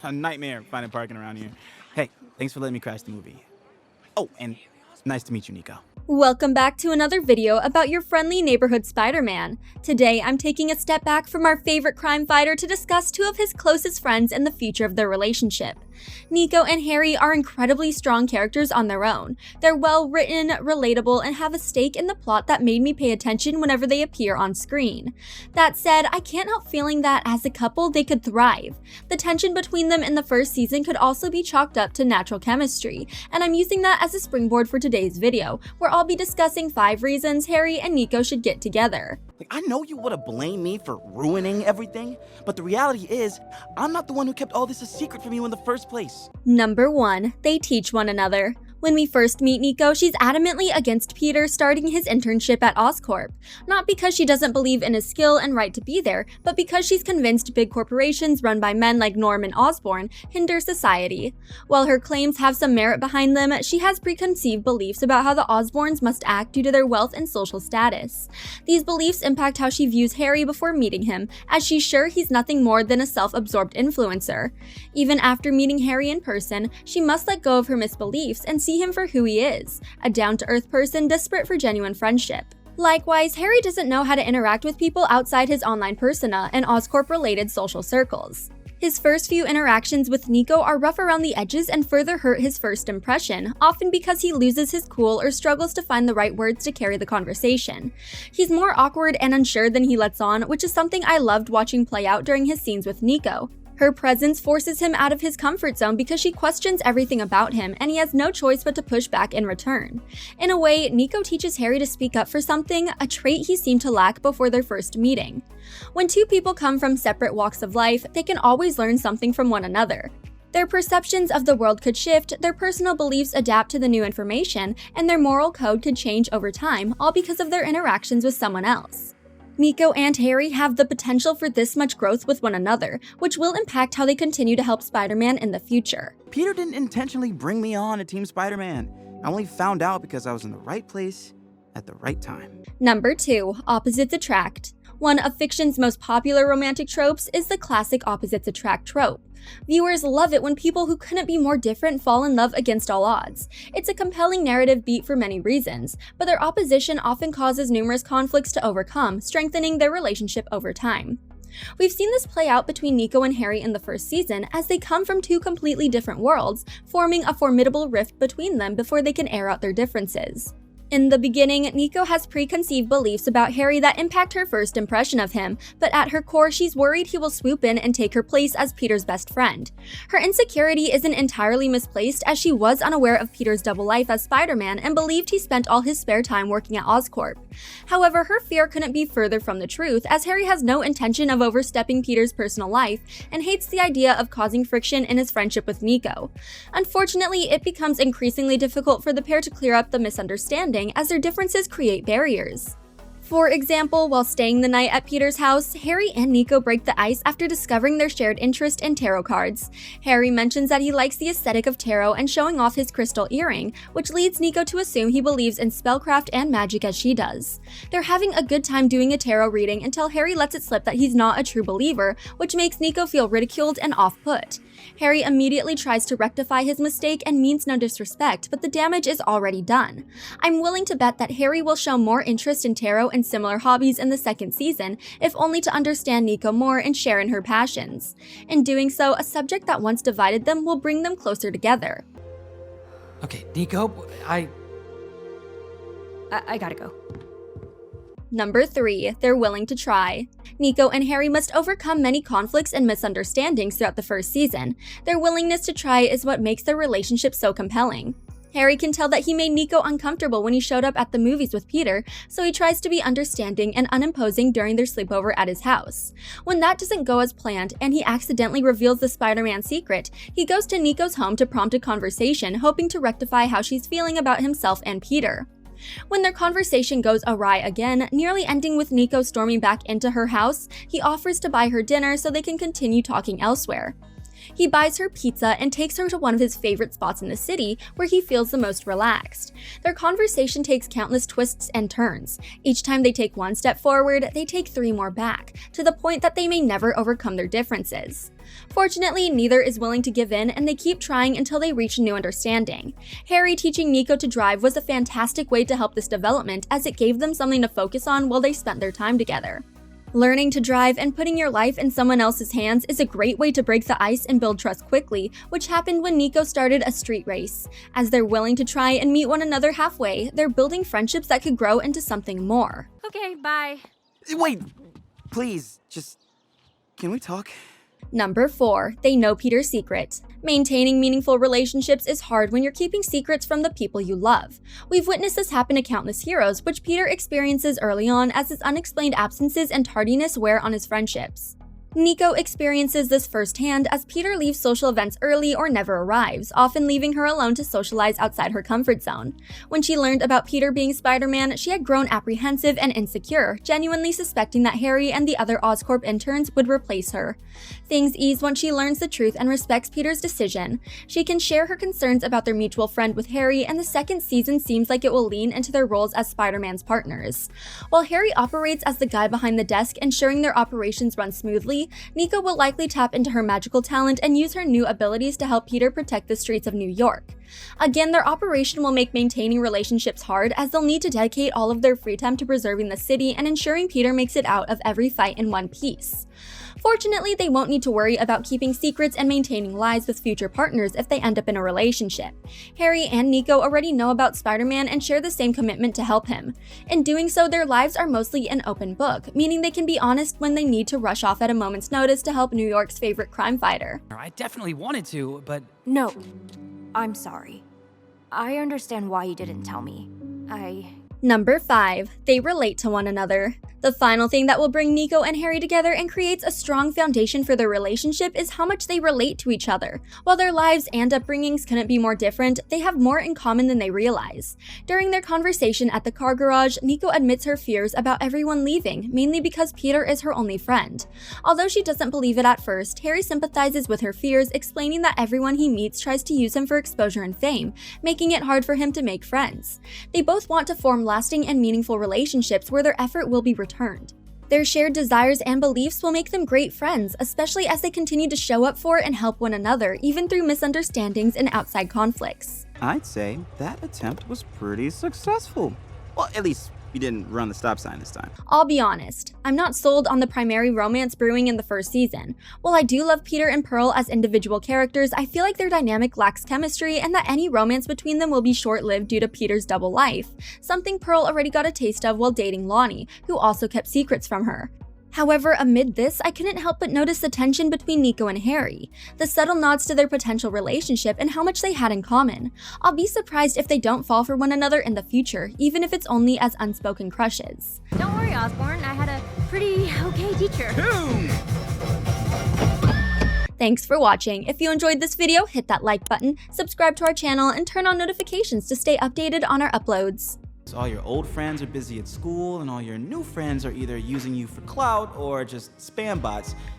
A nightmare finding parking around here. Hey, thanks for letting me crash the movie. Oh, and nice to meet you, Nico. Welcome back to another video about your friendly neighborhood Spider-Man. Today, I'm taking a step back from our favorite crime fighter to discuss two of his closest friends and the future of their relationship. Nico and Harry are incredibly strong characters on their own. They're well-written, relatable, and have a stake in the plot that made me pay attention whenever they appear on screen. That said, I can't help feeling that as a couple, they could thrive. The tension between them in the first season could also be chalked up to natural chemistry, and I'm using that as a springboard for today's video, where I'll be discussing 5 reasons Harry and Nico should get together. I know you would have blamed me for ruining everything, but the reality is, I'm not the one who kept all this a secret from you in the first place. Number 1. They teach one another. When we first meet Nico, she's adamantly against Peter starting his internship at Oscorp. Not because she doesn't believe in his skill and right to be there, but because she's convinced big corporations run by men like Norman Osborn hinder society. While her claims have some merit behind them, she has preconceived beliefs about how the Osborns must act due to their wealth and social status. These beliefs impact how she views Harry before meeting him, as she's sure he's nothing more than a self-absorbed influencer. Even after meeting Harry in person, she must let go of her misbeliefs and see him for who he is, a down-to-earth person desperate for genuine friendship. Likewise, Harry doesn't know how to interact with people outside his online persona and Oscorp-related social circles. His first few interactions with Nico are rough around the edges and further hurt his first impression, often because he loses his cool or struggles to find the right words to carry the conversation. He's more awkward and unsure than he lets on, which is something I loved watching play out during his scenes with Nico. Her presence forces him out of his comfort zone because she questions everything about him, and he has no choice but to push back in return. In a way, Nico teaches Harry to speak up for something, a trait he seemed to lack before their first meeting. When two people come from separate walks of life, they can always learn something from one another. Their perceptions of the world could shift, their personal beliefs adapt to the new information, and their moral code could change over time, all because of their interactions with someone else. Nico and Harry have the potential for this much growth with one another, which will impact how they continue to help Spider-Man in the future. Peter didn't intentionally bring me on to Team Spider-Man. I only found out because I was in the right place at the right time. Number 2. Opposites attract. One of fiction's most popular romantic tropes is the classic opposites attract trope. Viewers love it when people who couldn't be more different fall in love against all odds. It's a compelling narrative beat for many reasons, but their opposition often causes numerous conflicts to overcome, strengthening their relationship over time. We've seen this play out between Nico and Harry in the first season as they come from two completely different worlds, forming a formidable rift between them before they can air out their differences. In the beginning, Nico has preconceived beliefs about Harry that impact her first impression of him, but at her core, she's worried he will swoop in and take her place as Peter's best friend. Her insecurity isn't entirely misplaced, as she was unaware of Peter's double life as Spider-Man and believed he spent all his spare time working at Oscorp. However, her fear couldn't be further from the truth, as Harry has no intention of overstepping Peter's personal life and hates the idea of causing friction in his friendship with Nico. Unfortunately, it becomes increasingly difficult for the pair to clear up the misunderstanding, as their differences create barriers. For example, while staying the night at Peter's house, Harry and Nico break the ice after discovering their shared interest in tarot cards. Harry mentions that he likes the aesthetic of tarot and showing off his crystal earring, which leads Nico to assume he believes in spellcraft and magic as she does. They're having a good time doing a tarot reading until Harry lets it slip that he's not a true believer, which makes Nico feel ridiculed and off-put. Harry immediately tries to rectify his mistake and means no disrespect, but the damage is already done. I'm willing to bet that Harry will show more interest in tarot and similar hobbies in the second season, if only to understand Nico more and share in her passions. In doing so, a subject that once divided them will bring them closer together. Okay, Nico, I gotta go. Number 3. They're willing to try. Nico and Harry must overcome many conflicts and misunderstandings throughout the first season. Their willingness to try is what makes their relationship so compelling. Harry can tell that he made Nico uncomfortable when he showed up at the movies with Peter, so he tries to be understanding and unimposing during their sleepover at his house. When that doesn't go as planned and he accidentally reveals the Spider-Man secret, he goes to Nico's home to prompt a conversation, hoping to rectify how she's feeling about himself and Peter. When their conversation goes awry again, nearly ending with Nico storming back into her house, he offers to buy her dinner so they can continue talking elsewhere. He buys her pizza and takes her to one of his favorite spots in the city where he feels the most relaxed. Their conversation takes countless twists and turns. Each time they take one step forward, they take 3 more back, to the point that they may never overcome their differences. Fortunately, neither is willing to give in and they keep trying until they reach a new understanding. Harry teaching Nico to drive was a fantastic way to help this development as it gave them something to focus on while they spent their time together. Learning to drive and putting your life in someone else's hands is a great way to break the ice and build trust quickly, which happened when Nico started a street race. As they're willing to try and meet one another halfway, they're building friendships that could grow into something more. Okay, bye. Wait, please, can we talk? Number 4. They know Peter's secret. Maintaining meaningful relationships is hard when you're keeping secrets from the people you love. We've witnessed this happen to countless heroes, which Peter experiences early on as his unexplained absences and tardiness wear on his friendships. Nico experiences this firsthand as Peter leaves social events early or never arrives, often leaving her alone to socialize outside her comfort zone. When she learned about Peter being Spider-Man, she had grown apprehensive and insecure, genuinely suspecting that Harry and the other Oscorp interns would replace her. Things ease once she learns the truth and respects Peter's decision. She can share her concerns about their mutual friend with Harry, and the second season seems like it will lean into their roles as Spider-Man's partners. While Harry operates as the guy behind the desk, ensuring their operations run smoothly, Nico will likely tap into her magical talent and use her new abilities to help Peter protect the streets of New York. Again, their operation will make maintaining relationships hard as they'll need to dedicate all of their free time to preserving the city and ensuring Peter makes it out of every fight in one piece. Fortunately, they won't need to worry about keeping secrets and maintaining lies with future partners if they end up in a relationship. Harry and Nico already know about Spider-Man and share the same commitment to help him. In doing so, their lives are mostly an open book, meaning they can be honest when they need to rush off at a moment's notice to help New York's favorite crime fighter. I definitely wanted to, but No, I'm sorry. I understand why you didn't tell me. Number 5. They relate to one another. The final thing that will bring Nico and Harry together and creates a strong foundation for their relationship is how much they relate to each other. While their lives and upbringings couldn't be more different, they have more in common than they realize. During their conversation at the car garage, Nico admits her fears about everyone leaving, mainly because Peter is her only friend. Although she doesn't believe it at first, Harry sympathizes with her fears, explaining that everyone he meets tries to use him for exposure and fame, making it hard for him to make friends. They both want to form lasting and meaningful relationships where their effort will be returned. Their shared desires and beliefs will make them great friends, especially as they continue to show up for and help one another, even through misunderstandings and outside conflicts. I'd say that attempt was pretty successful. Well, at least you didn't run the stop sign this time. I'll be honest, I'm not sold on the primary romance brewing in the first season. While I do love Peter and Pearl as individual characters, I feel like their dynamic lacks chemistry and that any romance between them will be short-lived due to Peter's double life, something Pearl already got a taste of while dating Lonnie, who also kept secrets from her. However, amid this, I couldn't help but notice the tension between Nico and Harry, the subtle nods to their potential relationship and how much they had in common. I'll be surprised if they don't fall for one another in the future, even if it's only as unspoken crushes. Don't worry, Osborne. I had a pretty okay teacher. Thanks for watching. If you enjoyed this video, hit that like button, subscribe to our channel, and turn on notifications to stay updated on our uploads. All your old friends are busy at school, and all your new friends are either using you for clout or just spam bots.